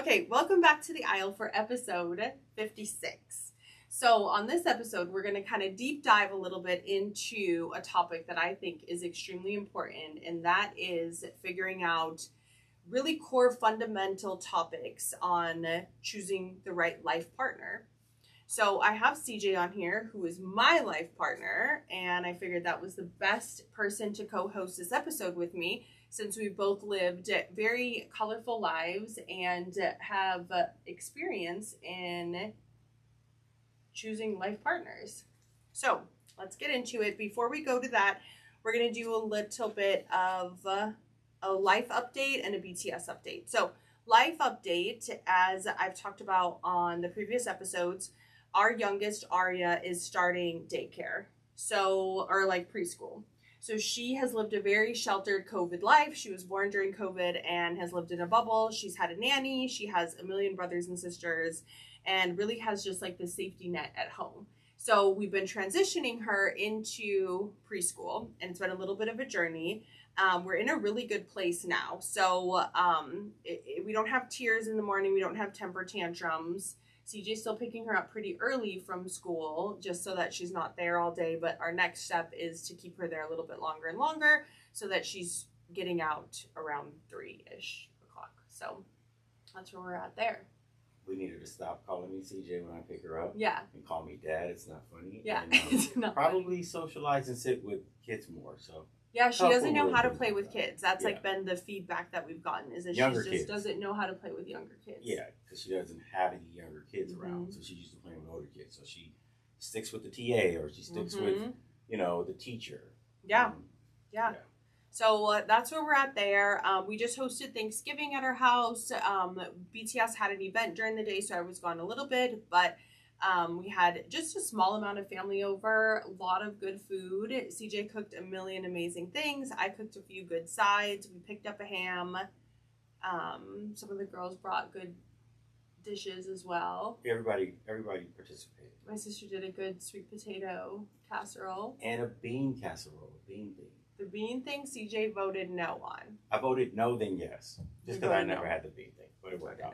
Okay, welcome back to the aisle for episode 56. So on this episode, we're going to kind of deep dive a little bit into a topic that I think is extremely important, and that is figuring out really core fundamental topics on choosing the right life partner. So I have CJ on here, who is my life partner, and I figured that was the best person to co-host this episode with me, since we both lived very colorful lives and have experience in choosing life partners. So let's get into it. Before we go to that, we're going to do a little bit of a life update and a BTS update. So life update, as I've talked about on the previous episodes, our youngest, Arya, is starting daycare, or like preschool. So she has lived a very sheltered COVID life. She was born during COVID and has lived in a bubble. She's had a nanny. She has a million brothers and sisters and really has just like the safety net at home. So we've been transitioning her into preschool, and it's been a little bit of a journey. We're in a really good place now. So we don't have tears in the morning. We don't have temper tantrums. CJ's still picking her up pretty early from school just so that she's not there all day. But our next step is to keep her there a little bit longer and longer so that she's getting out around 3-ish o'clock. So that's where we're at there. We need her to stop calling me CJ when I pick her up. Yeah. And call me dad. It's not funny. Yeah. And, It's not probably funny. socialize and sit with kids more. So yeah, she doesn't know how to play with kids. That's yeah. like been the feedback that we've gotten, is that Younger she just kids. doesn't know how to play with younger kids. Yeah, because she doesn't have any younger kids Mm-hmm. around. So she's used to playing with older kids. So she sticks with the TA or she sticks with, the teacher. Yeah. Yeah. So that's where we're at there. We just hosted Thanksgiving at our house. BTS had an event during the day, so I was gone a little bit, but we had just a small amount of family over, a lot of good food. CJ cooked a million amazing things. I cooked a few good sides. We picked up a ham. Some of the girls brought good dishes as well. Everybody participated. My sister did a good sweet potato casserole. And a bean casserole, bean. The bean thing, CJ voted no on. I voted no, then yes. Just because I never had the bean thing, but it worked out.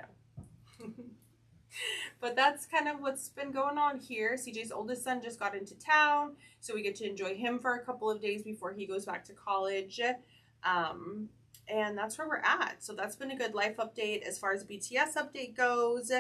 But that's kind of what's been going on here. CJ's oldest son just got into town, so we get to enjoy him for a couple of days before he goes back to college. And that's where we're at. So that's been a good life update. As far as BTS update goes,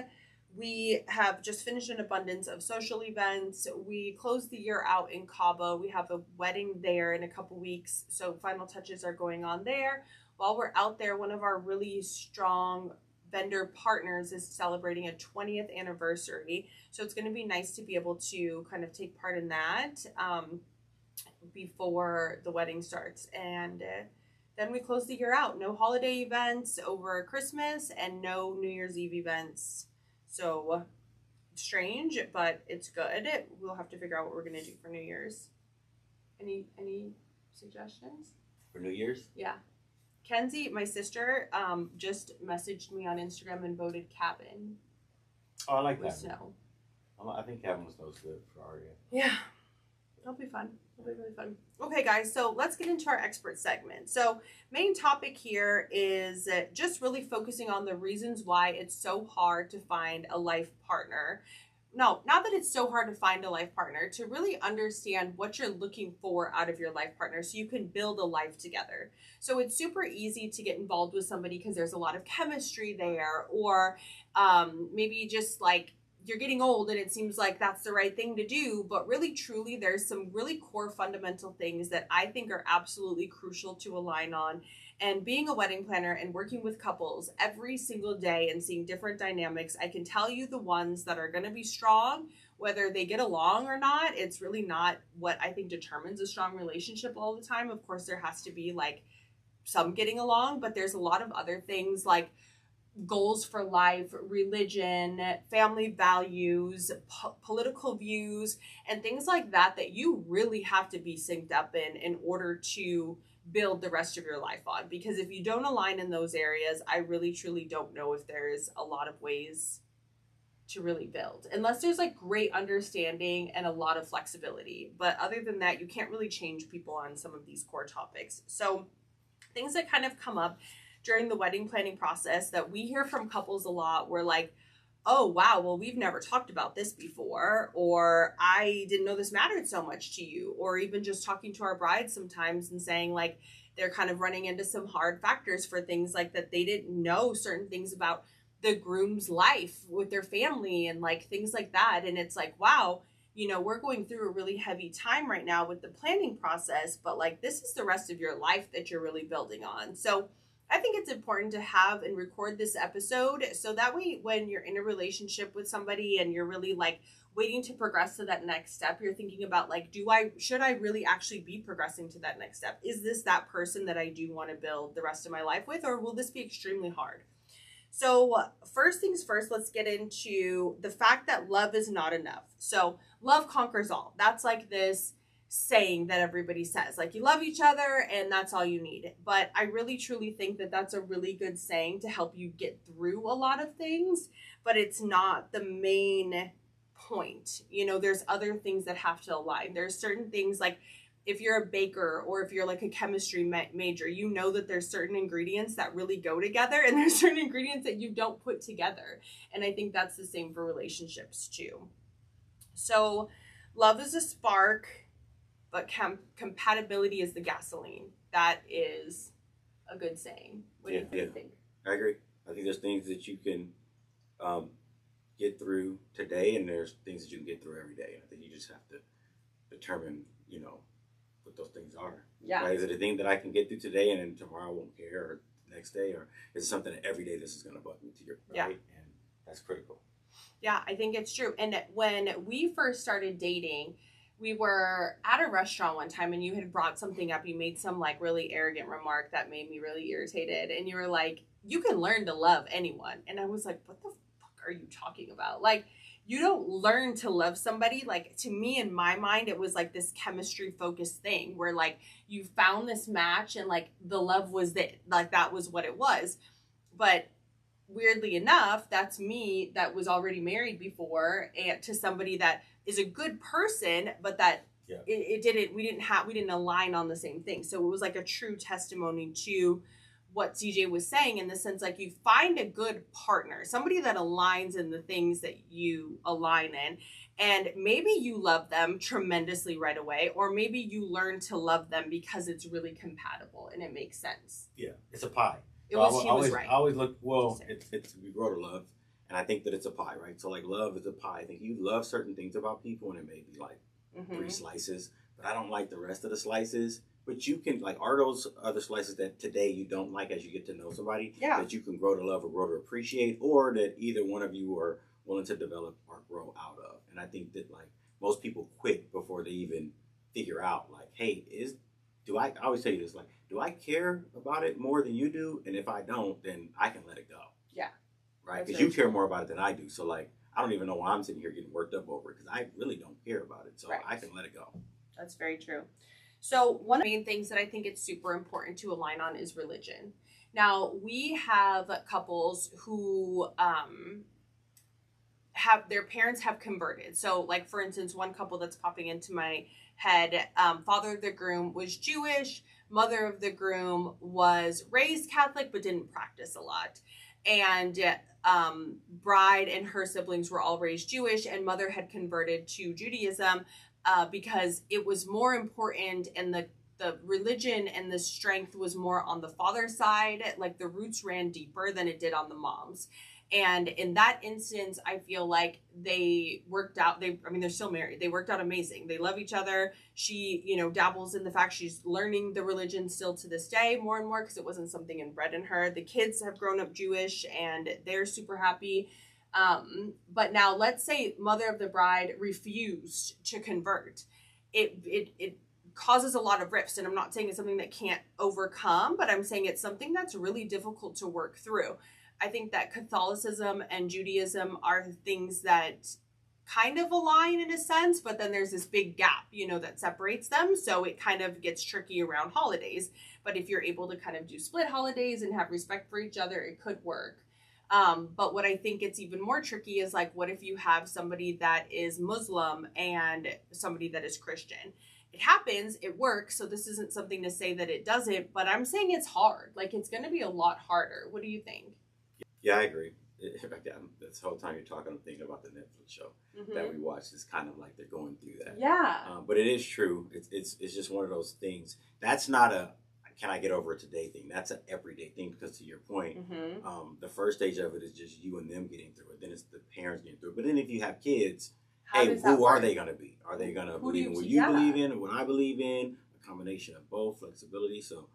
we have just finished an abundance of social events. We closed the year out in Cabo. We have a wedding there in a couple weeks, so final touches are going on there. While we're out there, one of our really strong vendor partners is celebrating a 20th anniversary, so it's going to be nice to be able to kind of take part in that before the wedding starts. And then we close the year out. No holiday events over Christmas and no New Year's Eve events. So strange, but it's good. We'll have to figure out what we're going to do for New Year's. Any suggestions? For New Year's? Yeah. Kenzie, my sister, just messaged me on Instagram and voted cabin. Oh, I like with that. snow. I think cabin was good for Arya. Yeah. It'll be fun. It'll be really fun. Okay, guys, so let's get into our expert segment. So main topic here is just really focusing on the reasons why it's so hard to find a life partner. No, not that it's so hard to find a life partner, to really understand what you're looking for out of your life partner so you can build a life together. So it's super easy to get involved with somebody because there's a lot of chemistry there, or maybe just like you're getting old and it seems like that's the right thing to do, but really truly there's some really core fundamental things that I think are absolutely crucial to align on. And being a wedding planner and working with couples every single day and seeing different dynamics, I can tell you the ones that are going to be strong, whether they get along or not. It's really not what I think determines a strong relationship all the time. Of course, there has to be like some getting along, but there's a lot of other things like goals for life, religion, family values, political views, and things like that you really have to be synced up in order to build the rest of your life on. Because if you don't align in those areas, I really truly don't know if there's a lot of ways to really build, unless there's like great understanding and a lot of flexibility. But other than that, you can't really change people on some of these core topics. So things that kind of come up during the wedding planning process that we hear from couples a lot. We're like, oh, wow, well, we've never talked about this before, or I didn't know this mattered so much to you, or even just talking to our brides sometimes and saying like they're kind of running into some hard factors for things like that they didn't know certain things about the groom's life with their family and like things like that. And it's like, wow, we're going through a really heavy time right now with the planning process, but like this is the rest of your life that you're really building on. So I think it's important to have and record this episode so that way when you're in a relationship with somebody and you're really like waiting to progress to that next step, you're thinking about like, should I really actually be progressing to that next step? Is this that person that I do want to build the rest of my life with, or will this be extremely hard? So first things first, let's get into the fact that love is not enough. So love conquers all. That's like this saying that everybody says, like you love each other and that's all you need. But I really truly think that that's a really good saying to help you get through a lot of things, but it's not the main point. There's other things that have to align. There's certain things like if you're a baker or if you're like a chemistry major, that there's certain ingredients that really go together and there's certain ingredients that you don't put together. And I think that's the same for relationships too. So love is a spark, but compatibility is the gasoline. That is a good saying. What do you think? I agree. I think there's things that you can get through today and there's things that you can get through every day. I think you just have to determine, what those things are. Yeah. Right? Is it a thing that I can get through today and then tomorrow I won't care, or the next day, or is it something that every day this is going to bug me to your right? Yeah. And that's critical. Yeah, I think it's true. And when we first started dating, we were at a restaurant one time and you had brought something up. You made some like really arrogant remark that made me really irritated. And you were like, you can learn to love anyone. And I was like, what the fuck are you talking about? Like, you don't learn to love somebody. Like, to me, in my mind, it was like this chemistry focused thing where like you found this match and like the love was it. Like that was what it was. But weirdly enough, that's me that was already married before and to somebody that is a good person, but that we didn't align on the same thing. So it was like a true testimony to what CJ was saying in the sense, like you find a good partner, somebody that aligns in the things that you align in. And maybe you love them tremendously right away, or maybe you learn to love them because it's really compatible and it makes sense. Yeah, it's a pie. He was right. I always look, it's we grow to love, and I think that it's a pie, right? So like love is a pie. I think you love certain things about people, and it may be like 3 slices, but I don't like the rest of the slices. But you can, like, are those other slices that today you don't like as you get to know somebody that you can grow to love or grow to appreciate, or that either one of you are willing to develop or grow out of? And I think that, like, most people quit before they even figure out, like, hey, I always say this, like, do I care about it more than you do? And if I don't, then I can let it go. Yeah. Right? Because you care more about it than I do. So, like, I don't even know why I'm sitting here getting worked up over it because I really don't care about it. So I can let it go. That's very true. So one of the main things that I think it's super important to align on is religion. Now, we have couples who have their parents have converted. So like, for instance, one couple that's popping into my head, father of the groom was Jewish, mother of the groom was raised Catholic but didn't practice a lot. And bride and her siblings were all raised Jewish, and mother had converted to Judaism because it was more important, and the religion and the strength was more on the father's side. Like the roots ran deeper than it did on the mom's. And in that instance, I feel like they worked out. They're still married. They worked out amazing. They love each other. She, dabbles in the fact she's learning the religion still to this day more and more because it wasn't something inbred in her. The kids have grown up Jewish and they're super happy. But now let's say mother of the bride refused to convert. It causes a lot of rifts. And I'm not saying it's something that can't overcome, but I'm saying it's something that's really difficult to work through. I think that Catholicism and Judaism are things that kind of align in a sense, but then there's this big gap, that separates them. So it kind of gets tricky around holidays. But if you're able to kind of do split holidays and have respect for each other, it could work. But what I think it's even more tricky is like, what if you have somebody that is Muslim and somebody that is Christian? it happens, it works. So this isn't something to say that it doesn't, but I'm saying it's hard. Like, it's going to be a lot harder. What do you think? Yeah, I agree. Again, this whole time you're talking, I'm thinking about the Netflix show that we watched. It's kind of like they're going through that. Yeah. But it is true. It's just one of those things. That's not a can I get over it today thing. That's an everyday thing because to your point, the first stage of it is just you and them getting through it. Then it's the parents getting through it. But then if you have kids, who are they going to be? Are they going to believe in what you believe in or what I believe in? A combination of both, flexibility. So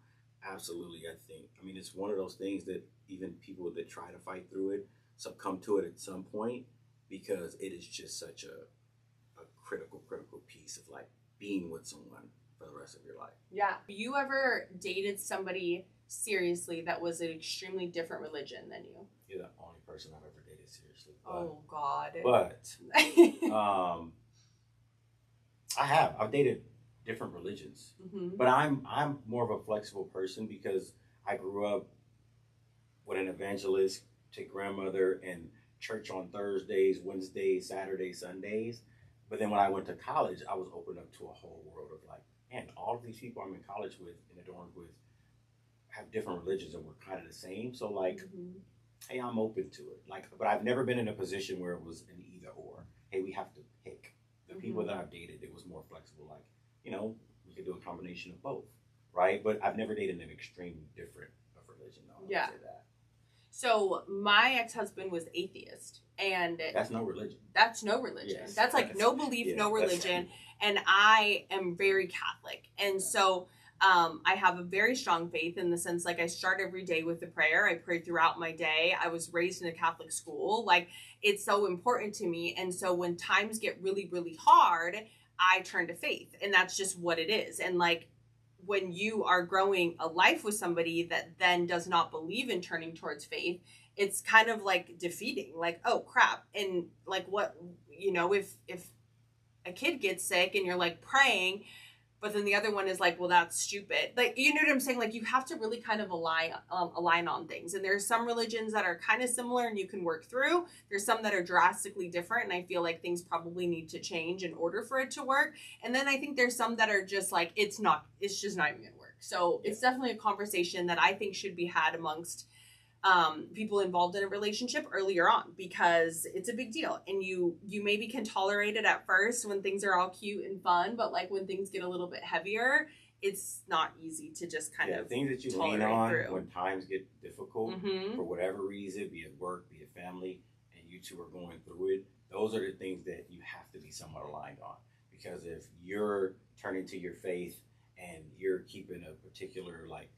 absolutely, I mean, it's one of those things that even people that try to fight through it succumb to it at some point because it is just such a critical piece of like being with someone for the rest of your life. Yeah. Have you ever dated somebody seriously that was an extremely different religion than you? You're the only person I've ever dated seriously. Oh God. But I've dated different religions, but I'm more of a flexible person because I grew up with an evangelistic grandmother and church on Thursdays, Wednesdays, Saturdays, Sundays. But then when I went to college, I was opened up to a whole world of like, man, all of these people I'm in college with, in the dorms with, have different religions and we're kind of the same. So like, hey, I'm open to it. Like, but I've never been in a position where it was an either or. Hey, we have to pick. The people that I've dated, it was more flexible. Like, you know, we could do a combination of both, right? But I've never dated an extreme different of religion. Though, I would say that. So my ex-husband was atheist, and that's no religion. That's no religion. Yes. That's like no belief, no religion. And I am very Catholic, and so I have a very strong faith in the sense, like, I start every day with a prayer. I pray throughout my day. I was raised in a Catholic school. Like, it's so important to me. And so when times get really, really hard, I turn to faith, and that's just what it is. And like, when you are growing a life with somebody that then does not believe in turning towards faith, it's kind of like defeating, like, oh crap. And like, what, you know, if a kid gets sick and you're like praying, but then the other one is like, well, that's stupid. Like, you know what I'm saying? Like, you have to really kind of align on things. And there's some religions that are kind of similar and you can work through. There's some that are drastically different. And I feel like things probably need to change in order for it to work. And then I think there's some that are just like, it's just not even gonna work. So it's definitely a conversation that I think should be had amongst people involved in a relationship earlier on, because it's a big deal, and you maybe can tolerate it at first when things are all cute and fun, but like when things get a little bit heavier, it's not easy to just kind of things that you lean on when times get difficult for whatever reason, be it work, be it family, and you two are going through it. Those are the things that you have to be somewhat aligned on, because if you're turning to your faith and you're keeping a particular like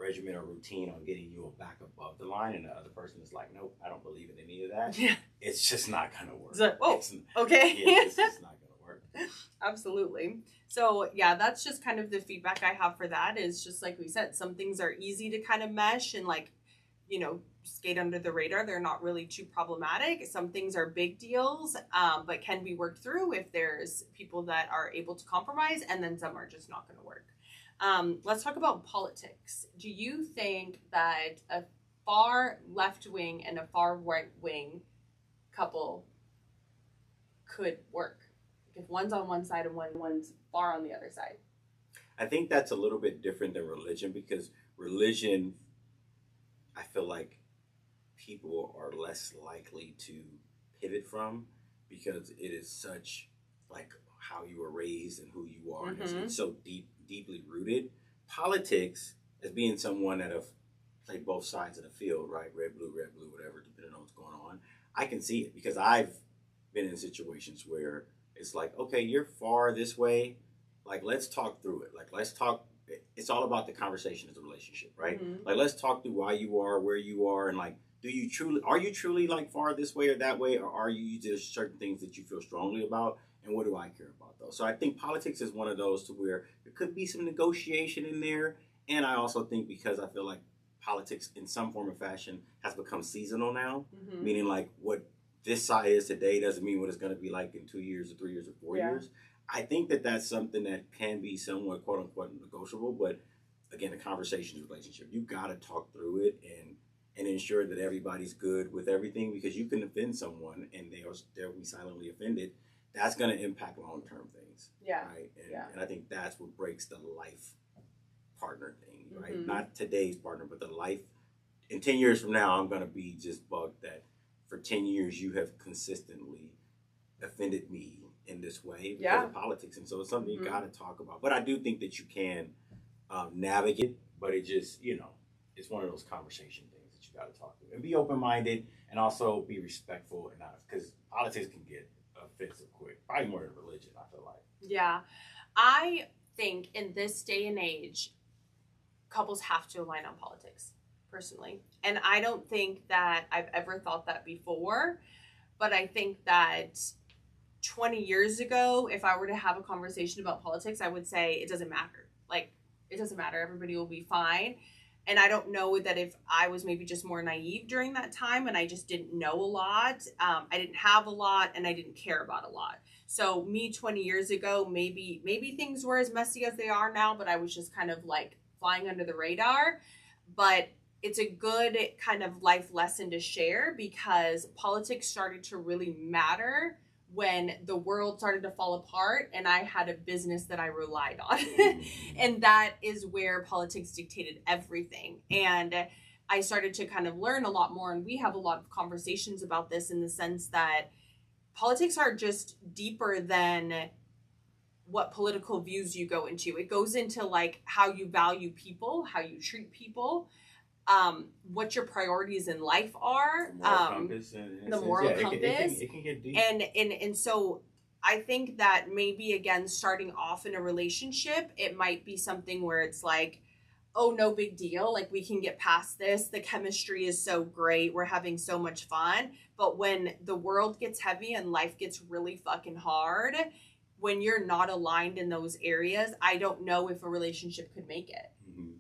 regimen or routine on getting you back above the line, and the other person is like, nope, I don't believe in any of that. Yeah. It's just not going to work. It's like, okay. Yeah, it's just not going to work. Absolutely. So yeah, that's just kind of the feedback I have for that, is just like we said, some things are easy to kind of mesh and like, you know, skate under the radar. They're not really too problematic. Some things are big deals, but can be worked through if there's people that are able to compromise, and then some are just not going to work. Let's talk about politics. Do you think that a far left wing and a far right wing couple could work if one's on one side and one's far on the other side? I think that's a little bit different than religion, because religion, I feel like people are less likely to pivot from, because it is such like how you were raised and who you are, and it's so deeply rooted. Politics, as being someone that have played both sides of the field, right? Red, blue, whatever, depending on what's going on. I can see it because I've been in situations where it's like, okay, you're far this way. Like, let's talk through it. Like, let's talk. It's all about the conversation of the relationship, right? Like, let's talk through why you are where you are, and like, are you truly like far this way or that way, or are you just certain things that you feel strongly about? And what do I care about, though? So I think politics is one of those to where there could be some negotiation in there. And I also think, because I feel like politics in some form or fashion has become seasonal now, meaning like what this side is today doesn't mean what it's going to be like in 2 years or 3 years or 4 years. I think that that's something that can be somewhat quote unquote negotiable. But again, the conversation is relationship. You got to talk through it and ensure that everybody's good with everything, because you can offend someone and they'll be silently offended. that's going to impact long-term things. Yeah. Right. Yeah. And I think that's what breaks the life partner thing, right? Mm-hmm. Not today's partner, but the life. In 10 years from now, I'm going to be just bugged that for 10 years you have consistently offended me in this way because of politics. And so it's something you got to talk about. But I do think that you can navigate, but it just, it's one of those conversation things that you got to talk to and be open-minded and also be respectful and not, because politics can get offensive quick, probably more than religion, I feel like. Yeah. I think in this day and age, couples have to align on politics, personally. And I don't think that I've ever thought that before, but I think that 20 years ago, if I were to have a conversation about politics, I would say it doesn't matter. Like, it doesn't matter. Everybody will be fine. And I don't know that if I was maybe just more naive during that time and I just didn't know a lot. I didn't have a lot and I didn't care about a lot. So me 20 years ago, maybe things were as messy as they are now, but I was just kind of like flying under the radar. But it's a good kind of life lesson to share because politics started to really matter when the world started to fall apart and I had a business that I relied on. And that is where politics dictated everything. And I started to kind of learn a lot more. And we have a lot of conversations about this in the sense that politics are just deeper than what political views you go into. It goes into like how you value people, how you treat people, what your priorities in life are, the moral compass. It can get deep. And so I think that maybe again, starting off in a relationship, it might be something where it's like, oh, no big deal. Like we can get past this. The chemistry is so great. We're having so much fun. But when the world gets heavy and life gets really fucking hard, when you're not aligned in those areas, I don't know if a relationship could make it.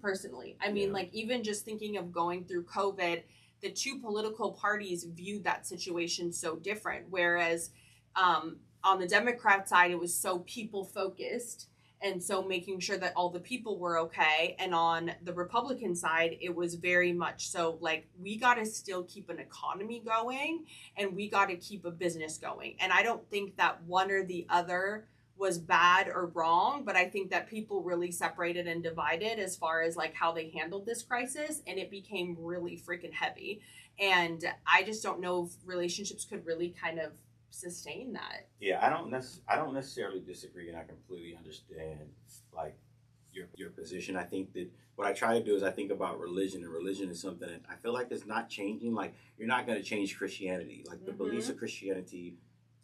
Personally. I mean, like even just thinking of going through COVID, the two political parties viewed that situation so different. Whereas on the Democrat side, it was so people focused. And so making sure that all the people were okay. And on the Republican side, it was very much so like, we got to still keep an economy going and we got to keep a business going. And I don't think that one or the other was bad or wrong, but I think that people really separated and divided as far as like how they handled this crisis, and it became really freaking heavy. And I just don't know if relationships could really kind of sustain that. Yeah, I don't necessarily disagree, and I completely understand like your position. I think that what I try to do is I think about religion, and religion is something that I feel like is not changing. Like you're not going to change Christianity. Like the beliefs of Christianity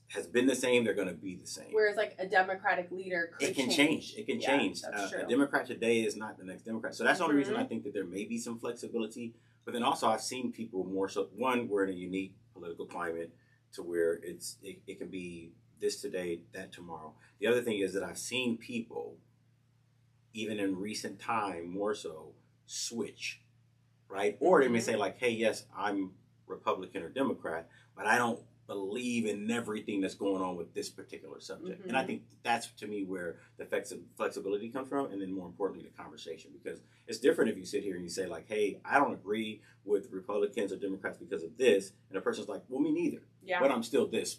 has been the same, they're going to be the same. Whereas like a Democratic leader could change. It can change. A Democrat today is not the next Democrat. So that's the only reason I think that there may be some flexibility. But then also I've seen people more so, one, we're in a unique political climate to where it can be this today, that tomorrow. The other thing is that I've seen people, even in recent time more so, switch, right? Or they may say like, hey, yes, I'm Republican or Democrat, but I don't believe in everything that's going on with this particular subject. And I think that's, to me, where the flexibility comes from, and then more importantly, the conversation. Because it's different if you sit here and you say like, hey, I don't agree with Republicans or Democrats because of this, and the person's like, well, me neither. Yeah. But I'm still this,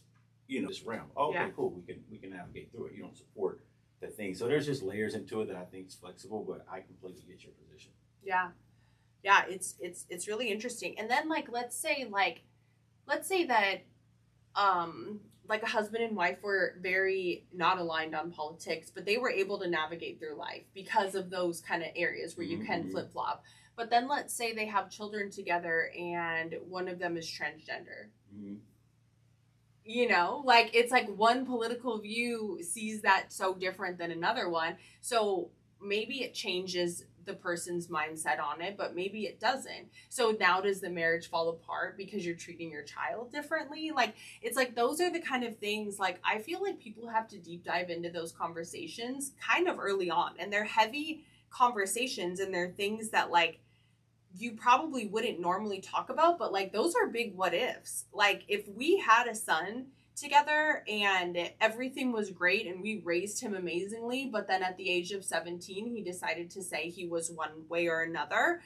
this realm. Oh, okay, cool. We can navigate through it. You don't support the thing. So there's just layers into it that I think is flexible, but I completely get your position. Yeah. It's really interesting. And then let's say that like a husband and wife were very not aligned on politics, but they were able to navigate through life because of those kind of areas where you can flip-flop. But then let's say they have children together and one of them is transgender. It's like one political view sees that so different than another one. So maybe it changes the person's mindset on it, but maybe it doesn't. So now does the marriage fall apart because you're treating your child differently? It's like those are the kind of things, like I feel like people have to deep dive into those conversations kind of early on, and they're heavy conversations, and they're things that like you probably wouldn't normally talk about, but like those are big what ifs. Like if we had a son together and everything was great and we raised him amazingly, but then at the age of 17 he decided to say he was one way or another,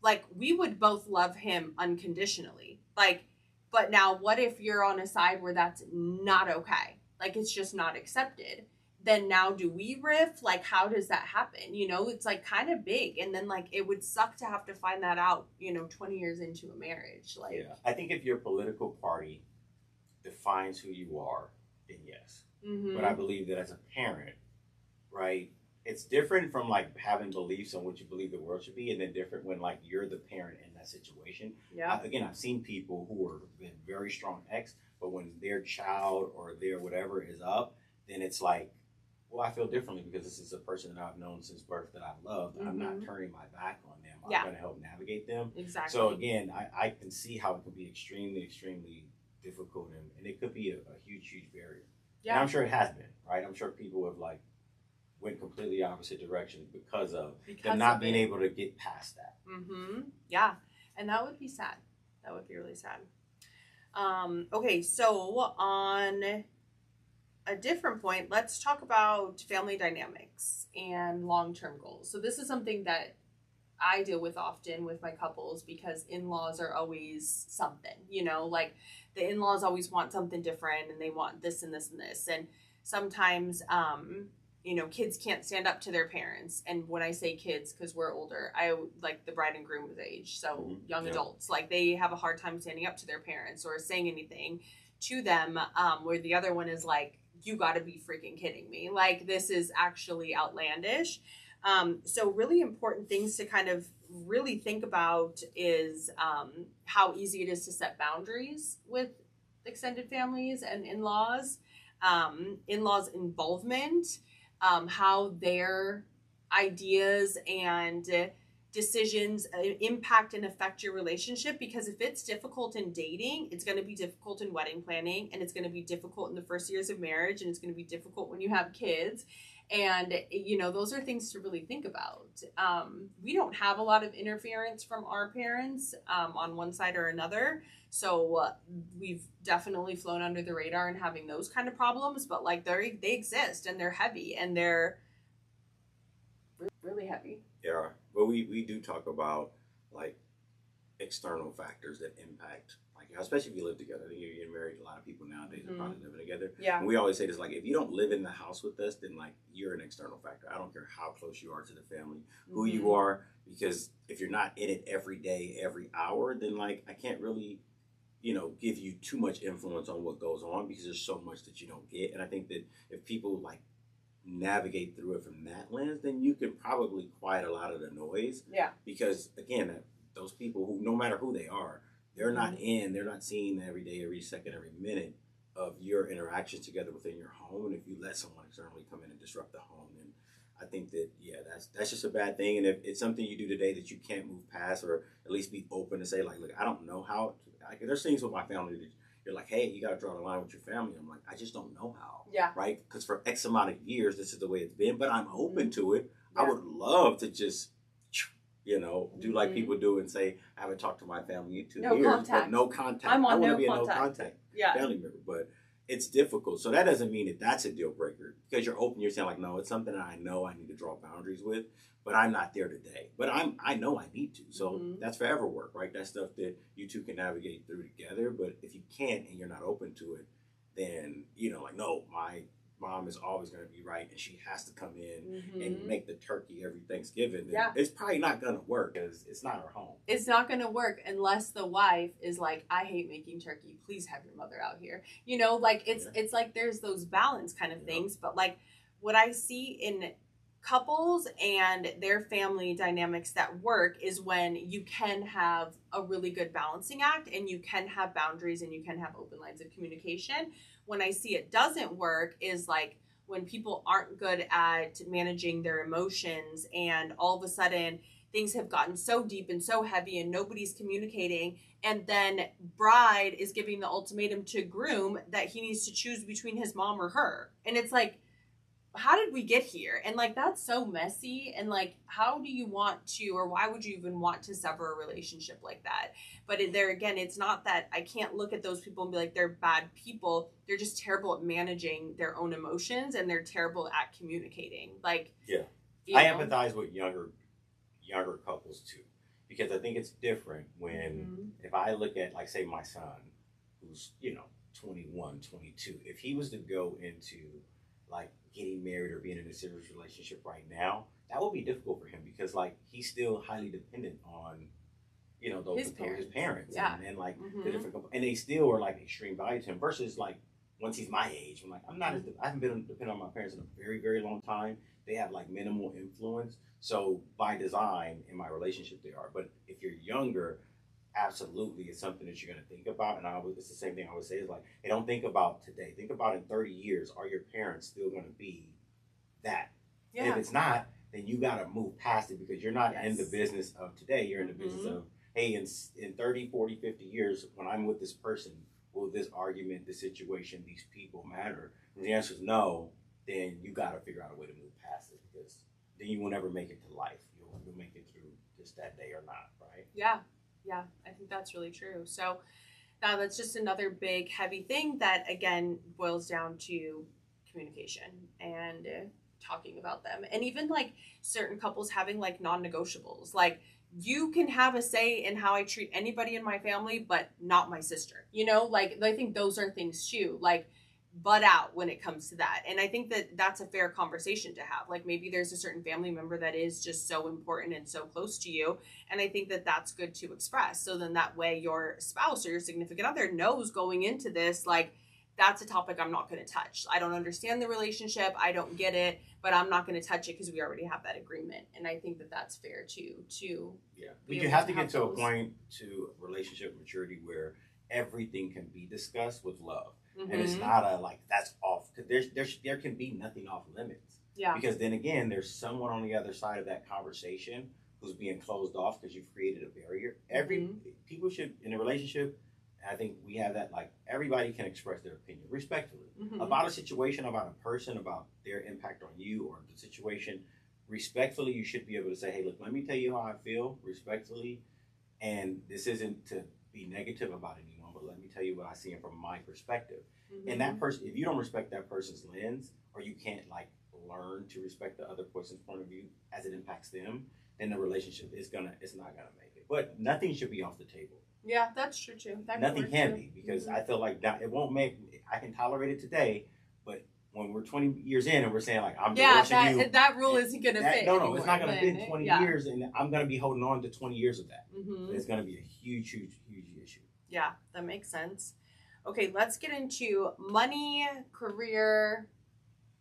like we would both love him unconditionally. But now what if you're on a side where that's not okay? like it's just not accepted. Then now do we riff? Like, how does that happen? You know, it's like kind of big. And then like it would suck to have to find that out, 20 years into a marriage. Like, Yeah, I think if your political party defines who you are, then yes. mm-hmm. But I believe that as a parent, right, it's different from like having beliefs on what you believe the world should be, and then different when like you're the parent in that situation. Yeah. Again, I've seen people who are been very strong ex, but when their child or their whatever is up, then it's like, well, I feel differently because this is a person that I've known since birth that I've loved. Mm-hmm. I'm not turning my back on them. I'm going to help navigate them. Exactly. So again, I can see how it can be extremely, extremely difficult, and it could be a huge, huge barrier. Yeah. And I'm sure it has been, right? I'm sure people have like went completely opposite directions because them not being able to get past that. Mm-hmm. Yeah. And that would be sad. That would be really sad. Okay, so on a different point, let's talk about family dynamics and long-term goals. So this is something that I deal with often with my couples because in-laws are always something, like the in-laws always want something different and they want this and this and this. And sometimes, kids can't stand up to their parents. And when I say kids, because we're older, I like the bride and groom's age. So young adults, like they have a hard time standing up to their parents or saying anything to them, where the other one is like, you got to be freaking kidding me. Like, this is actually outlandish. So really important things to kind of really think about is how easy it is to set boundaries with extended families and in-laws, in-laws' involvement, how their ideas and decisions impact and affect your relationship, because if it's difficult in dating, it's going to be difficult in wedding planning, and it's going to be difficult in the first years of marriage, and it's going to be difficult when you have kids. And those are things to really think about. We don't have a lot of interference from our parents on one side or another, so we've definitely flown under the radar in having those kind of problems, but like they exist, and they're heavy, and they're really heavy. Yeah, but we do talk about like external factors that impact, like especially if you live together. I think you're getting married. A lot of people nowadays are probably living together. Yeah. And we always say this, like, if you don't live in the house with us, then like you're an external factor. I don't care how close you are to the family, who you are, because if you're not in it every day, every hour, then like I can't really, give you too much influence on what goes on, because there's so much that you don't get. And I think that if people like navigate through it from that lens, then you can probably quiet a lot of the noise. Yeah. Because again, those people who, no matter who they are, they're not seeing every day, every second, every minute of your interactions together within your home. And if you let someone externally come in and disrupt the home, then I think that, that's just a bad thing. And if it's something you do today that you can't move past, or at least be open to say, like, look, I don't know how, there's things with my family that you're like, hey, you got to draw the line with your family. I'm like, I just don't know how. Yeah. Right? Because for X amount of years, this is the way it's been, but I'm open to it. Yeah. I would love to just, do like people do and say, I haven't talked to my family in 2 years. Contact. But no contact. I'm on I want no to be contact. a no contact family member. But it's difficult. So that doesn't mean that that's a deal breaker, because you're open. You're saying like, no, it's something that I know I need to draw boundaries with, but I'm not there today. But I know I need to. So that's forever work, right? That's stuff that you two can navigate through together. But if you can't and you're not open to it, then, like, no, my mom is always going to be right, and she has to come in and make the turkey every Thanksgiving. Yeah. It's probably not going to work, because it's not her home. It's not going to work unless the wife is like, I hate making turkey. Please have your mother out here. It's like there's those balance kind of things. But like what I see in couples and their family dynamics that work is when you can have a really good balancing act, and you can have boundaries, and you can have open lines of communication. When I see it doesn't work is like when people aren't good at managing their emotions, and all of a sudden things have gotten so deep and so heavy and nobody's communicating, and then bride is giving the ultimatum to groom that he needs to choose between his mom or her. And it's like, how did we get here? And like, that's so messy. And like, how do you want to, or why would you even want to sever a relationship like that? But there again, it's not that I can't look at those people and be like, they're bad people. They're just terrible at managing their own emotions, and they're terrible at communicating. Like, I empathize with younger couples too, because I think it's different when if I look at, like, say my son, who's 21, 22, if he was to go into like getting married or being in a serious relationship right now, that would be difficult for him because like he's still highly dependent on his parents Yeah. and like the different and they still are like extreme value to him versus like once he's my age, I'm like I haven't been dependent on my parents in a very very long time. They have like minimal influence, so by design in my relationship they are. But if you're younger, absolutely it's something that you're going to think about. And it's the same thing I would say is like, hey, don't think about today, think about in 30 years, are your parents still going to be that? Yeah. And if it's not, then you got to move past it because you're not in the business of today, you're in the business of, hey, in 30, 40, 50 years when I'm with this person, will this argument, this situation, these people matter? And the answer is no. Then you got to figure out a way to move past it because then you will never make it to life. You'll make it through just that day or not, right? Yeah. Yeah, I think that's really true. So that's just another big, heavy thing that, again, boils down to communication and talking about them. And even, like, certain couples having, like, non-negotiables. Like, you can have a say in how I treat anybody in my family, but not my sister. You know? Like, I think those are things, too. Like, butt out when it comes to that. And I think that that's a fair conversation to have. Like maybe there's a certain family member that is just so important and so close to you. And I think that that's good to express. So then that way your spouse or your significant other knows going into this, like, that's a topic I'm not going to touch. I don't understand the relationship. I don't get it, but I'm not going to touch it because we already have that agreement. And I think that that's fair too. Yeah. But you have to get to a point to relationship maturity where everything can be discussed with love. And it's not a like that's off because there can be nothing off limits. Yeah. Because then again, there's someone on the other side of that conversation who's being closed off because you've created a barrier. People should in a relationship. I think we have that like everybody can express their opinion respectfully about a situation, about a person, about their impact on you or the situation. Respectfully, you should be able to say, "Hey, look, let me tell you how I feel respectfully, and this isn't to be negative about anyone." But let me tell you what I see from my perspective. And that person, if you don't respect that person's lens, or you can't like learn to respect the other person's point of view as it impacts them, then the relationship it's not gonna make it. But nothing should be off the table. Yeah, that's true too. Nothing can be because I feel like it won't make. I can tolerate it today, but when we're 20 years in and we're saying like I'm divorcing you, that rule isn't gonna fit. No, it's not gonna fit 20 years, and I'm gonna be holding on to 20 years of that. It's gonna be a huge issue. Yeah, that makes sense. Okay, let's get into money, career,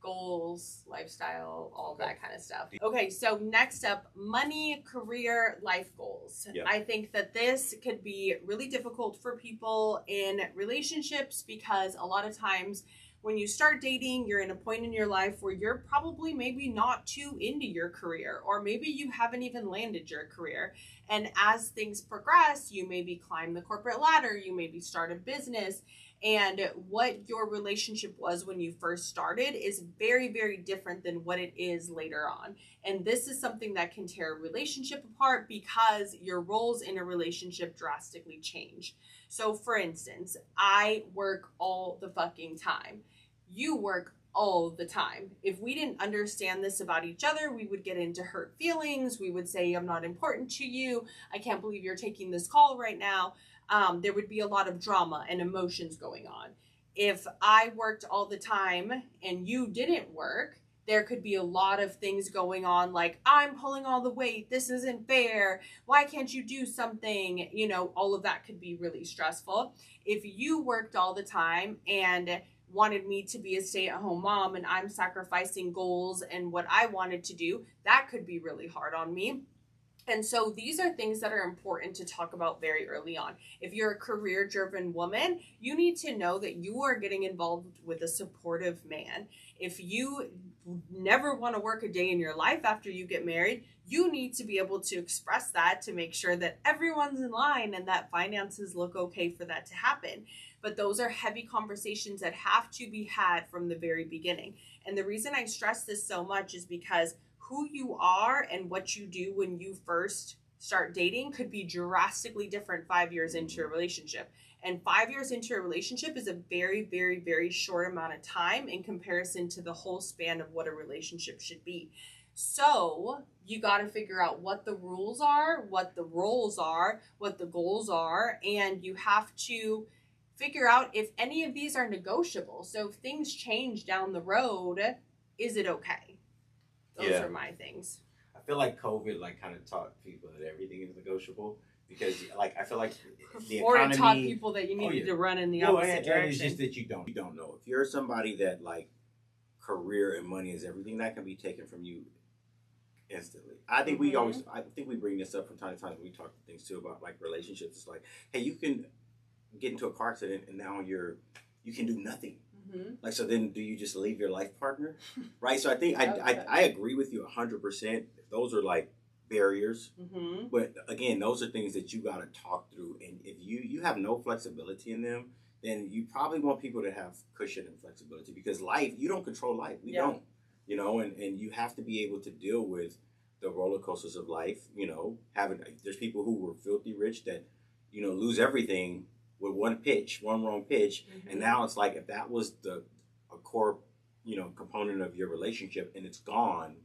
goals, lifestyle, all that kind of stuff. Okay, so next up, money, career, life goals. Yep. I think that this could be really difficult for people in relationships because a lot of times when you start dating, you're in a point in your life where you're probably maybe not too into your career, or maybe you haven't even landed your career. And as things progress, you maybe climb the corporate ladder, you maybe start a business, and what your relationship was when you first started is very, very different than what it is later on. And this is something that can tear a relationship apart because your roles in a relationship drastically change. So for instance, I work all the fucking time. You work all the time. If we didn't understand this about each other, we would get into hurt feelings. We would say, I'm not important to you. I can't believe you're taking this call right now. There would be a lot of drama and emotions going on. If I worked all the time and you didn't work, there could be a lot of things going on like, I'm pulling all the weight, this isn't fair, why can't you do something? You know, all of that could be really stressful. If you worked all the time and wanted me to be a stay-at-home mom and I'm sacrificing goals and what I wanted to do, that could be really hard on me. And so these are things that are important to talk about very early on. If you're a career-driven woman, you need to know that you are getting involved with a supportive man. If you never want to work a day in your life after you get married, you need to be able to express that to make sure that everyone's in line and that finances look okay for that to happen. But those are heavy conversations that have to be had from the very beginning. And the reason I stress this so much is because who you are and what you do when you first start dating could be drastically different 5 years into a relationship. And 5 years into a relationship is a very, very, very short amount of time in comparison to the whole span of what a relationship should be. So you got to figure out what the rules are, what the roles are, what the goals are, and you have to figure out if any of these are negotiable. So if things change down the road, is it okay? Those are my things. I feel like COVID like kind of taught people that everything is negotiable, because like I feel like the or economy, it taught people that you needed to run in the opposite direction. It's just that you don't know. If you're somebody that like career and money is everything, that can be taken from you instantly. I think we bring this up from time to time when we talk things too about like relationships. It's like, hey, you can get into a car accident and now you can do nothing. Like, so then do you just leave your life partner? Right. So I think I agree with you 100%. Those are like barriers. But again, those are things that you got to talk through. And if you have no flexibility in them, then you probably want people to have cushion and flexibility, because life, you don't control life. We don't, you know, and you have to be able to deal with the roller coasters of life. You know, there's people who were filthy rich that, you know, lose everything with one wrong pitch. And now it's like, if that was a core, you know, component of your relationship and it's gone,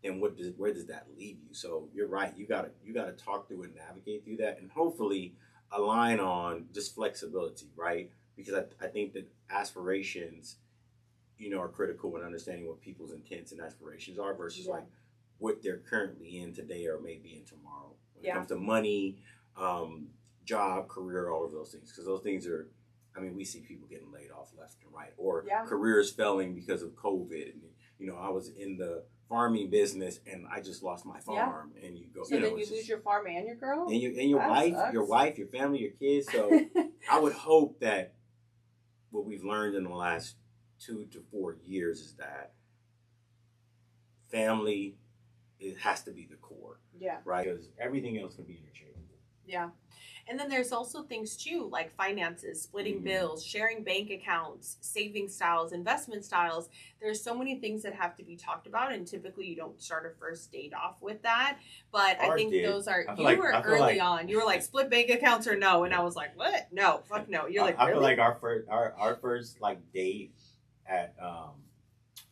then where does that leave you? So you're right. You gotta talk through and navigate through that, and hopefully align on just flexibility, right? Because I think that aspirations, you know, are critical in understanding what people's intents and aspirations are versus like what they're currently in today or maybe in tomorrow. When it comes to money, job, career, all of those things. Because those things are, I mean, we see people getting laid off left and right, or careers failing because of COVID. And, you know, I was in the farming business and I just lost my farm. And you go, so then you lose your farm and your girl? And your wife, your family, your kids. So I would hope that what we've learned in the last 2 to 4 years is that family, it has to be the core. Right? Because everything else can be interchangeable. And then there's also things too, like finances, splitting bills, sharing bank accounts, saving styles, investment styles. There's so many things that have to be talked about, and typically you don't start a first date off with that. But I think those are, you were early on. You were like, split bank accounts or no? And I was like, what? No, fuck no. You're like, really? I feel like our first like date at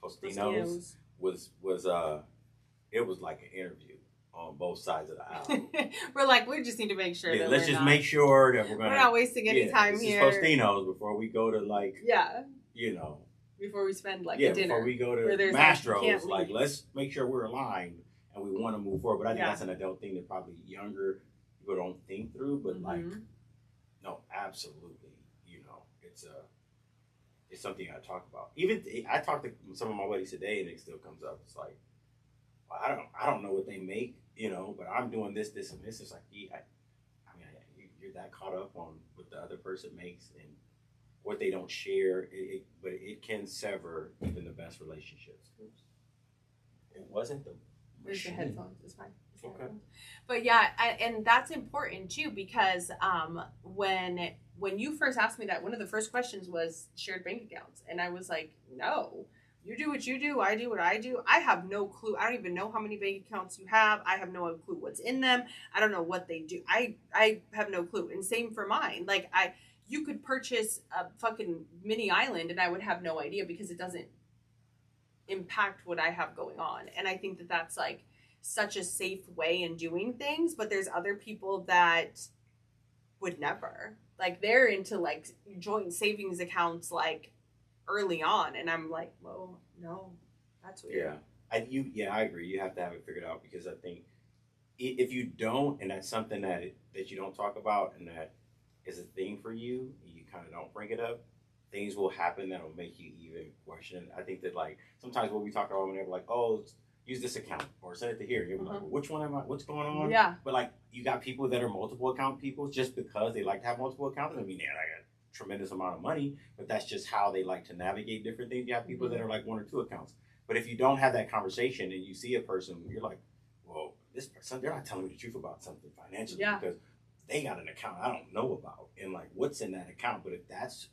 Postino's was it was like an interview on both sides of the aisle. We're like, we just need to make sure that let's just make sure that we're not wasting any time here. Postino's before we go to like, you know, before we spend like a dinner. Before we go to Mastro's, like let's make sure we're aligned and we want to move forward. But I think that's an adult thing that probably younger people don't think through. But like, no, absolutely, you know, it's something I talk about. Even I talk to some of my buddies today, and it still comes up. It's like, well, I don't know what they make, you know, but I'm doing this, and this. It's like, you're that caught up on what the other person makes and what they don't share. But it can sever even the best relationships. It wasn't the There's the headphones. It's fine. Okay. Headphones. But yeah, and that's important too, because when you first asked me that, one of the first questions was shared bank accounts, and I was like, no. You do what you do, I do what I do. I have no clue. I don't even know how many bank accounts you have. I have no clue what's in them. I don't know what they do. I have no clue. And same for mine. Like you could purchase a fucking mini island and I would have no idea, because it doesn't impact what I have going on. And I think that that's like such a safe way in doing things. But there's other people that would never. Like they're into like joint savings accounts like early on, and I'm like, well, no, that's weird. I agree. You have to have it figured out, because I think if you don't, and that's something that you don't talk about, and that is a thing for you, and you kind of don't bring it up, things will happen that will make you even question it. I think that like sometimes when we talk about, when they're like, oh, use this account or send it to here, you're like, well, which one am I? What's going on? Yeah. But like you got people that are multiple account people just because they like to have multiple accounts. I mean, I got tremendous amount of money, but that's just how they like to navigate different things. You have people that are like 1 or 2 accounts. But if you don't have that conversation and you see a person, you're like, well, this person, they're not telling me the truth about something financially because they got an account I don't know about. And like, what's in that account? But if that's,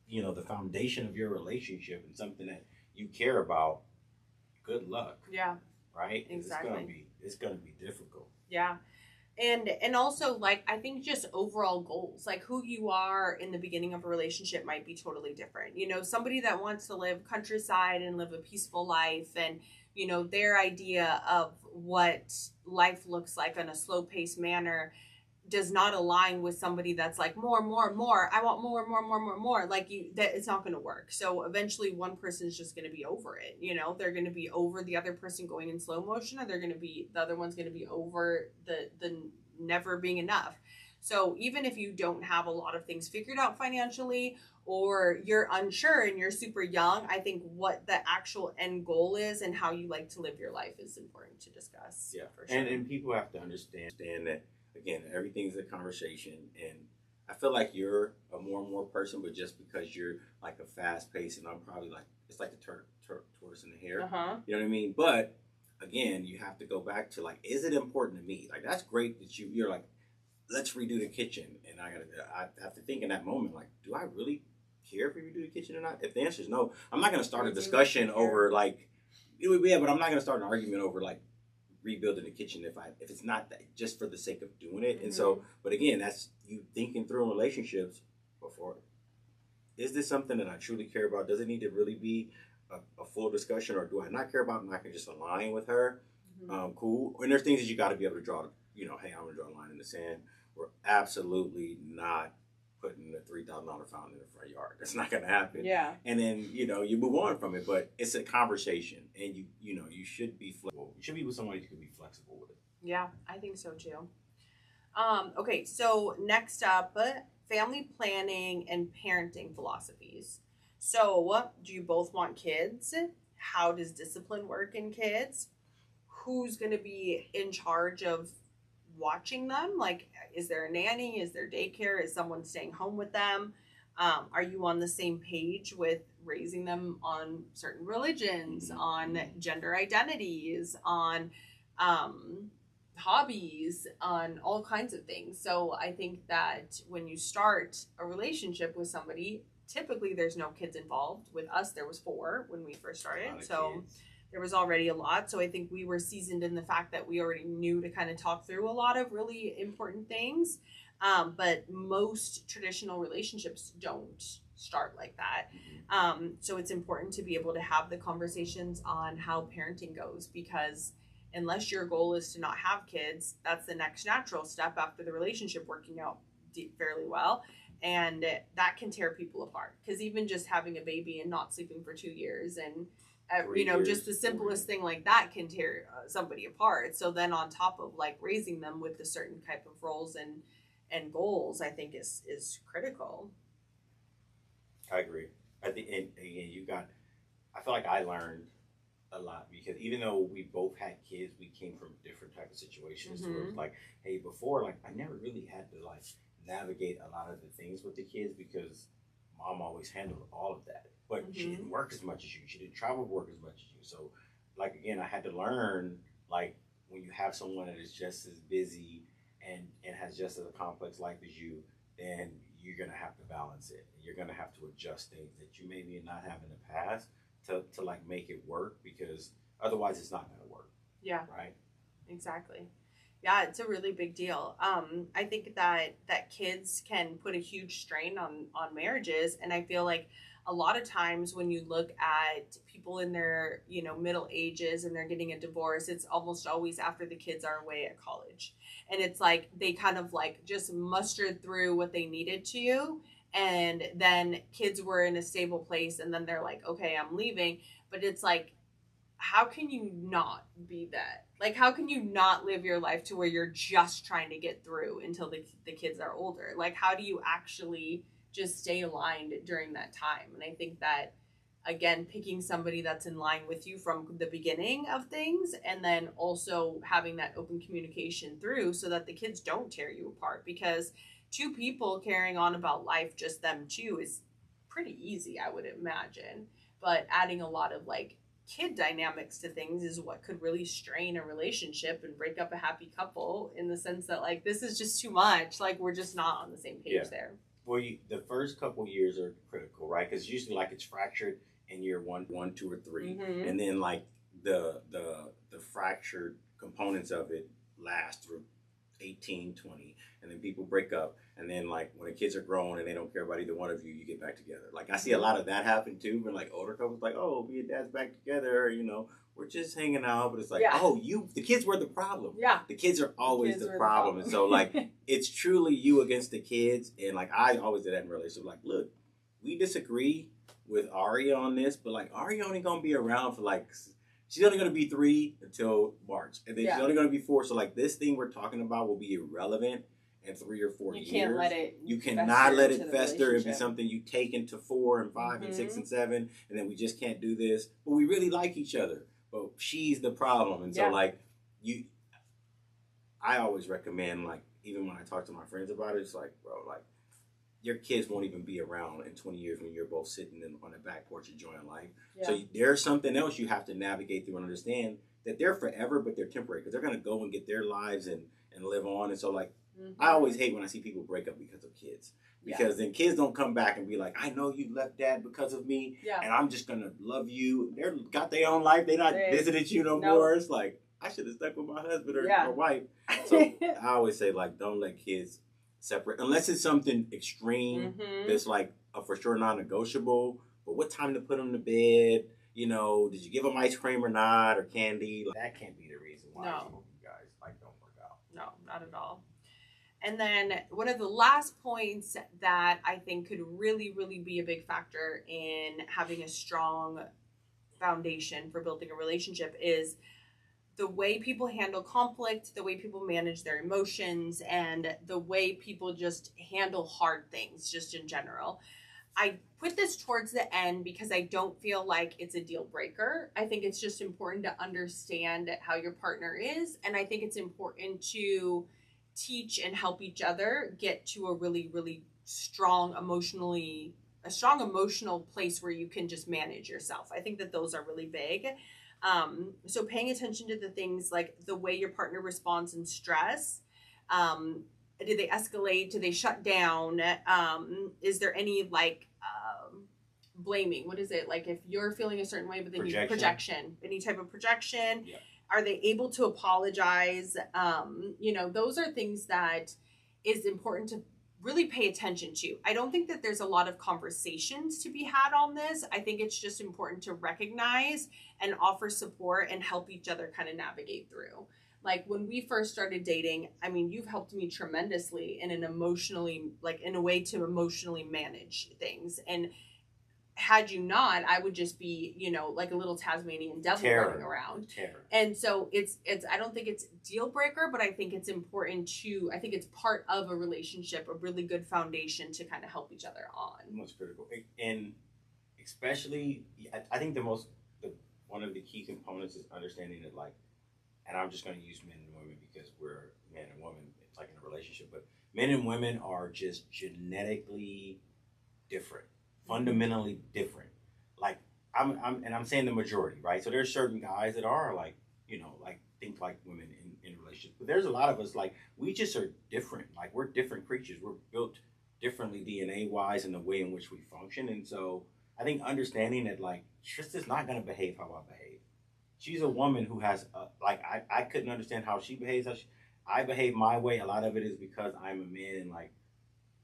you know, the foundation of your relationship and something that you care about, good luck. Yeah. Right? Exactly. It's gonna be difficult. Yeah. And also, like, I think just overall goals, like who you are in the beginning of a relationship might be totally different. You know, somebody that wants to live countryside and live a peaceful life, and, you know, their idea of what life looks like in a slow paced manner does not align with somebody that's like more, I want more, like that it's not going to work. So eventually one person is just going to be over it. They're going to be over the other person going in slow motion, or the other one's going to be over the never being enough. So even if you don't have a lot of things figured out financially, or you're unsure and you're super young, I think what the actual end goal is and how you like to live your life is important to discuss. Yeah, for sure. And people have to understand that, again, everything's a conversation. And I feel like you're a more and more person, but just because you're like a fast pace, and I'm probably like, it's like the tortoise in the hare. You know what I mean? But again, you have to go back to like, is it important to me? Like, that's great that you're like, let's redo the kitchen. And I have to think in that moment, like, do I really care if we redo the kitchen or not? If the answer is no, I'm not going to start a discussion over like, yeah, but I'm not going to start an argument over like rebuilding the kitchen if it's not that, just for the sake of doing it. And so, but again, that's you thinking through relationships before. Is this something that I truly care about? Does it need to really be a full discussion, or do I not care about it and I can just align with her? Cool. And there's things that you got to be able to draw. Hey, I'm gonna draw a line in the sand. We're absolutely not putting a $3,000 fountain in the front yard. That's not gonna happen. Yeah. And then you move on from it, but it's a conversation, and you should be flexible. You should be with somebody who can be flexible with it. Yeah, I think so too. Okay, so next up, family planning and parenting philosophies. So, do you both want kids? How does discipline work in kids? Who's going to be in charge of watching them? Like, is there a nanny? Is there daycare? Is someone staying home with them? Are you on the same page with raising them on certain religions, on gender identities, on hobbies, on all kinds of things? So I think that when you start a relationship with somebody, typically there's no kids involved. With us, there was 4 when we first started. So kids. There was already a lot. So I think we were seasoned in the fact that we already knew to kind of talk through a lot of really important things. But most traditional relationships don't start like that. So it's important to be able to have the conversations on how parenting goes, because unless your goal is to not have kids, that's the next natural step after the relationship working out fairly well. And that can tear people apart, because even just having a baby and not sleeping for 2 years and just the simplest thing like that can tear somebody apart. So then on top of like raising them with a certain type of roles and goals, I think is critical. I agree. I think, and again, I feel like I learned a lot, because even though we both had kids, we came from different type of situations. Where it was like, hey, before, like, I never really had to like navigate a lot of the things with the kids, because mom always handled all of that. But she didn't work as much as you. She didn't travel work as much as you. So, like, again, I had to learn, like, when you have someone that is just as busy and has just as a complex life as you, then you're going to have to balance it. You're going to have to adjust things that you maybe not have in the past to like make it work, because otherwise it's not going to work. Yeah. Right? Exactly. Yeah, it's a really big deal. I think that kids can put a huge strain on marriages, and I feel like a lot of times when you look at people in their middle ages and they're getting a divorce, it's almost always after the kids are away at college, and it's like they kind of like just mustered through what they needed to, and then kids were in a stable place, and then they're like, okay, I'm leaving. But it's like, how can you not be that? Like, how can you not live your life to where you're just trying to get through until the kids are older? Like, how do you actually just stay aligned during that time? And I think that, again, picking somebody that's in line with you from the beginning of things, and then also having that open communication through, so that the kids don't tear you apart. Because 2 people carrying on about life, just them 2, is pretty easy, I would imagine. But adding a lot of like kid dynamics to things is what could really strain a relationship and break up a happy couple, in the sense that like, this is just too much. Like, we're just not on the same page there. Well, the first couple years are critical, right? Because usually like it's fractured in year 1, 2, or 3, and then like the fractured components of it last through 18, 20, and then people break up, and then like when the kids are grown and they don't care about either one of you, you get back together. Like I see a lot of that happen too, when like older couples like, oh, me and dad's back together, you know, we're just hanging out, but it's like, oh, the kids were the problem. Yeah. The kids are always the problem. And so like it's truly you against the kids. And like I always did that in relationships. Like, look, we disagree with Aria on this, but like Aria only gonna be around for like, she's only gonna be 3 until March, and then she's only gonna be 4. So like this thing we're talking about will be irrelevant in 3 or 4 years. Can't let it. You cannot let it fester and be something you take into 4 and 5 and 6 and 7, and then we just can't do this. But we really like each other. But she's the problem, and so like I always recommend, like even when I talk to my friends about it, it's like, bro, like your kids won't even be around in 20 years when you're both sitting on the back porch enjoying life. Yeah. So there's something else you have to navigate through and understand that they're forever, but they're temporary because they're going to go and get their lives and live on. And so like, I always hate when I see people break up because of kids, because then kids don't come back and be like, I know you left dad because of me, and I'm just going to love you. They're got their own life. They not visited you no more. It's like, I should have stuck with my husband or wife. So I always say, like, don't let kids separate unless it's something extreme that's like a for sure non-negotiable. But what time to put them to bed? You know, did you give them ice cream or not, or candy? Like, that can't be the reason why you guys like don't work out. No, not at all. And then one of the last points that I think could really, really be a big factor in having a strong foundation for building a relationship is the way people handle conflict, the way people manage their emotions, and the way people just handle hard things just in general. I put this towards the end because I don't feel like it's a deal breaker. I think it's just important to understand how your partner is. And I think it's important to teach and help each other get to a really, really strong emotional place where you can just manage yourself. I think that those are really big. So paying attention to the things like the way your partner responds in stress. Do they escalate? Do they shut down? Is there any like blaming? What is it? Like if you're feeling a certain way, but then you projection, any type of projection. Yeah. Are they able to apologize? Those are things that is important to really pay attention to. I don't think that there's a lot of conversations to be had on this. I think it's just important to recognize and offer support and help each other kind of navigate through. Like when we first started dating, I mean, you've helped me tremendously in a way to emotionally manage things. And had you not, I would just be, like a little Tasmanian devil running around. And so it's, I don't think it's deal breaker, but I think it's important I think it's part of a relationship, a really good foundation to kind of help each other on. Most critical. And especially, I think one of the key components is understanding that, like, and I'm just going to use men and women because we're man and woman, like in a relationship, but men and women are just genetically different. Fundamentally different. Like I'm saying the majority, right? So there's certain guys that are like, think like women in relationships. But there's a lot of us, like, we just are different. Like, we're different creatures. We're built differently DNA wise in the way in which we function. And so I think understanding that, like, Trista's not gonna behave how I behave. She's a woman who has I couldn't understand how she behaves. I behave my way. A lot of it is because I'm a man, and like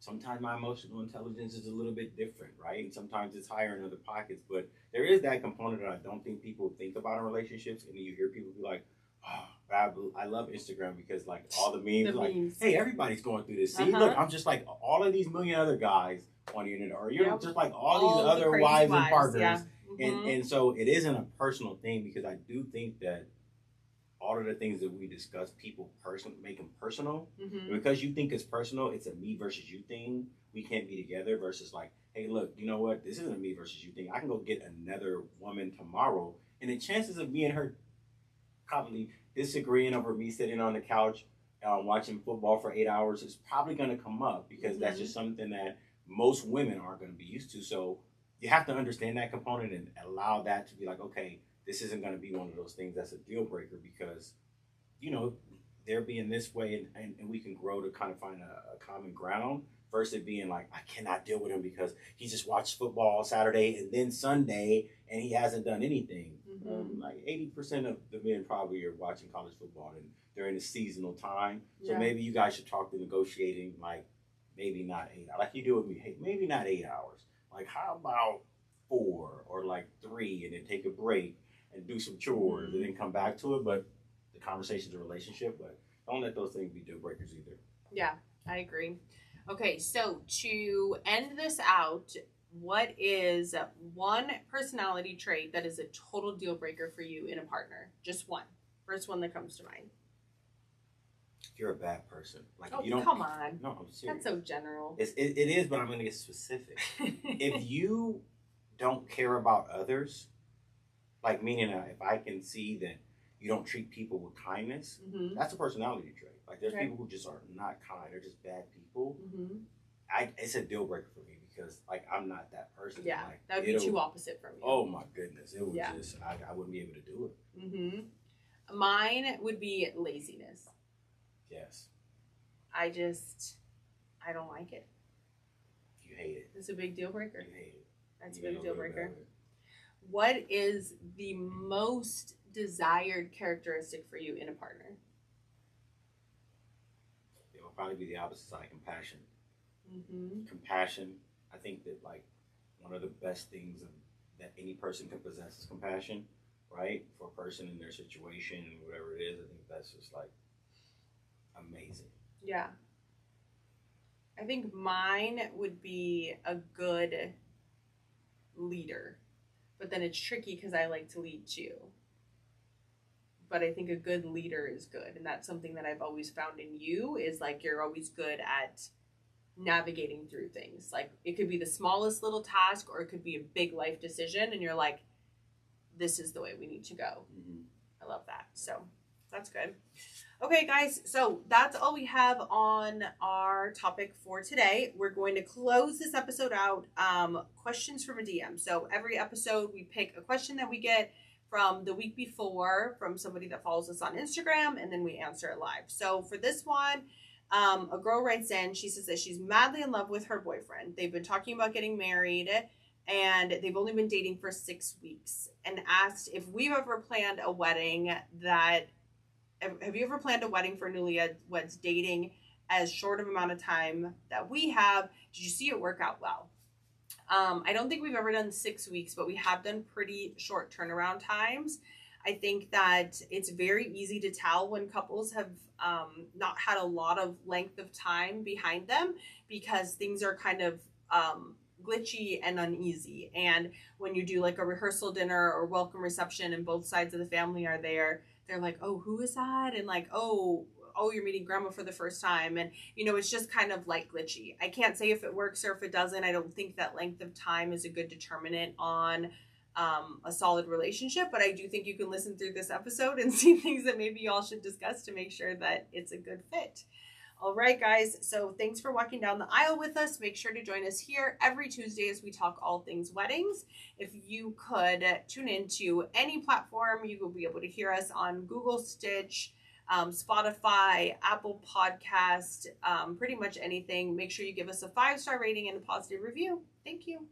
sometimes my emotional intelligence is a little bit different, right? And sometimes it's higher in other pockets. But there is that component that I don't think people think about in relationships. And you hear people be like, oh, I love Instagram because, like, all the memes, hey, everybody's going through this. See, look, I'm just like all of these million other guys on the internet, or you're just like all these other wives and partners. Yeah. And so it isn't a personal thing, because I do think that all of the things that we discuss, people make them personal. Mm-hmm. Because you think it's personal, it's a me versus you thing. We can't be together versus like, hey, look, you know what? This isn't a me versus you thing. I can go get another woman tomorrow, and the chances of me and her probably disagreeing over me sitting on the couch watching football for 8 hours is probably going to come up, because that's just something that most women aren't going to be used to. So you have to understand that component and allow that to be like, okay, this isn't going to be one of those things that's a deal breaker, because, they're being this way, and we can grow to kind of find a common ground, versus it being like, I cannot deal with him because he just watched football Saturday and then Sunday and he hasn't done anything. Like 80% of the men probably are watching college football and they're in a seasonal time. So Yeah. maybe you guys should talk to negotiating, like maybe not 8 hours, like you do with me. Hey, maybe not 8 hours. Like how about 4 or like 3, and then take a break and do some chores and then come back to it. But the conversation's a relationship, but don't let those things be deal breakers either. Yeah, I agree. Okay, so to end this out, what is one personality trait that is a total deal breaker for you in a partner? Just one. First one that comes to mind. If you're a bad person, like Oh, if you don't, come on. no, I'm serious. That's so general. It is, but I'm going to get specific. If you don't care about others, like meaning if I can see that you don't treat people with kindness, that's a personality trait. Like there's people who just are not kind; they're just bad people. It's a deal breaker for me because like I'm not that person. Yeah, like, that would be too opposite from you. Oh my goodness, it would just I wouldn't be able to do it. Mine would be laziness. Yes. I don't like it. You hate it. It's a big deal breaker. You hate it. That's a big deal breaker. What is the most desired characteristic for you in a partner? It will probably be the opposite side, compassion. Compassion. I think that like one of the best things that any person can possess is compassion, right? For a person in their situation and whatever it is, I think that's just like amazing. Yeah. I think mine would be a good leader, but then it's tricky because I like to lead too. But I think a good leader is good, and that's something that I've always found in you is like you're always good at navigating through things. Like it could be the smallest little task or it could be a big life decision, and you're like, this is the way we need to go. I love that. So that's good. Okay, guys, so that's all we have on our topic for today. We're going to close this episode out. Questions from a DM. So every episode, we pick a question that we get from the week before from somebody that follows us on Instagram, and then we answer it live. So for this one, a girl writes in. She says that she's madly in love with her boyfriend. They've been talking about getting married, and they've only been dating for 6 weeks, and asked if we've ever planned a wedding that... Have you ever planned a wedding for newlyweds dating as short of amount of time that we have? Did you see it work out well? I don't think we've ever done 6 weeks, but we have done pretty short turnaround times. I think that it's very easy to tell when couples have not had a lot of length of time behind them because things are kind of glitchy and uneasy. And when you do like a rehearsal dinner or welcome reception and both sides of the family are there, they're like, oh, who is that? And like, oh, you're meeting grandma for the first time. And, you know, it's just kind of like glitchy. I can't say if it works or if it doesn't. I don't think that length of time is a good determinant on a solid relationship. But I do think you can listen through this episode and see things that maybe y'all should discuss to make sure that it's a good fit. All right, guys. So thanks for walking down the aisle with us. Make sure to join us here every Tuesday as we talk all things weddings. If you could tune into any platform, you will be able to hear us on Google, Stitch, Spotify, Apple Podcast, pretty much anything. Make sure you give us a 5-star rating and a positive review. Thank you.